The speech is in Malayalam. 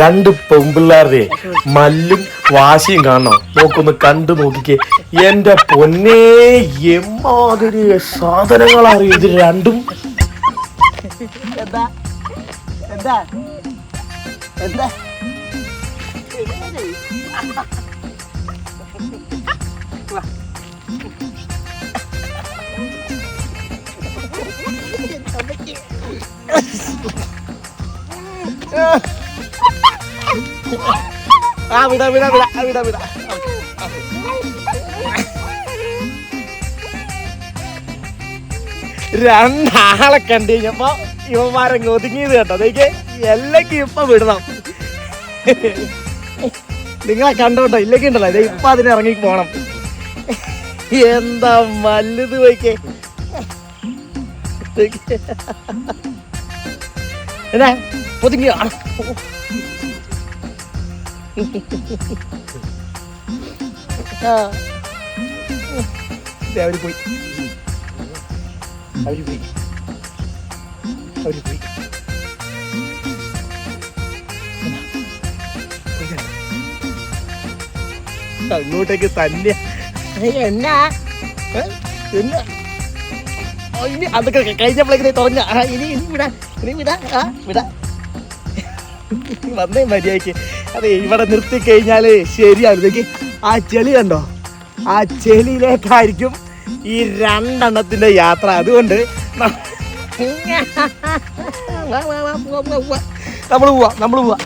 രണ്ട് പെമ്പിള്ളാരുടെ മല്ലും വാശിയും കാണണം. നോക്കൊന്ന് കണ്ടു നോക്കിക്കേ. എന്റെ പൊന്നേ, എമ്മാതിരി സാധനങ്ങളാണ് ഇത് രണ്ടും. എന്താ എന്താ എന്താ വിടാ വിടാ വിടാ വിടാ വിടാ. രണ്ടാളെ കണ്ടു കഴിഞ്ഞപ്പോ ഇവന്മാരങ്ങ് ഒതുങ്ങിയത് കേട്ടോ. അതൊക്കെ എല്ലക്ക് ഇപ്പൊ വിടണം. നിങ്ങളെ കണ്ടോട്ടോ. ഇല്ലൊക്കെ ഉണ്ടല്ലോ, ഇത് ഇപ്പൊ അതിന് ഇറങ്ങി പോണം. എന്താ മല്ലുത് പോയിക്കേ. എന്നാ പൊതുങ്ങിയോ? അവര് പോയി അവര് പോയി അവര് പോയി. അങ്ങോട്ടേക്ക് തന്നെ. എന്നാ എന്നാ ഇനി അതൊക്കെ കഴിഞ്ഞപ്പോഴേക്ക് തുറഞ്ഞ. ഇനി ഇനി വിടാ ഇനി വിടാ വിടാ. വന്നേ മര്യാദയ്ക്ക്. അതെ, ഇവിടെ നിർത്തി കഴിഞ്ഞാല് ശരിയാവില്ലേക്ക്. ആ ചെളി കണ്ടോ, ആ ചെളിയിലേക്കായിരിക്കും ഈ രണ്ടെണ്ണത്തിന്റെ യാത്ര. അതുകൊണ്ട് നമ്മൾ പോവാ.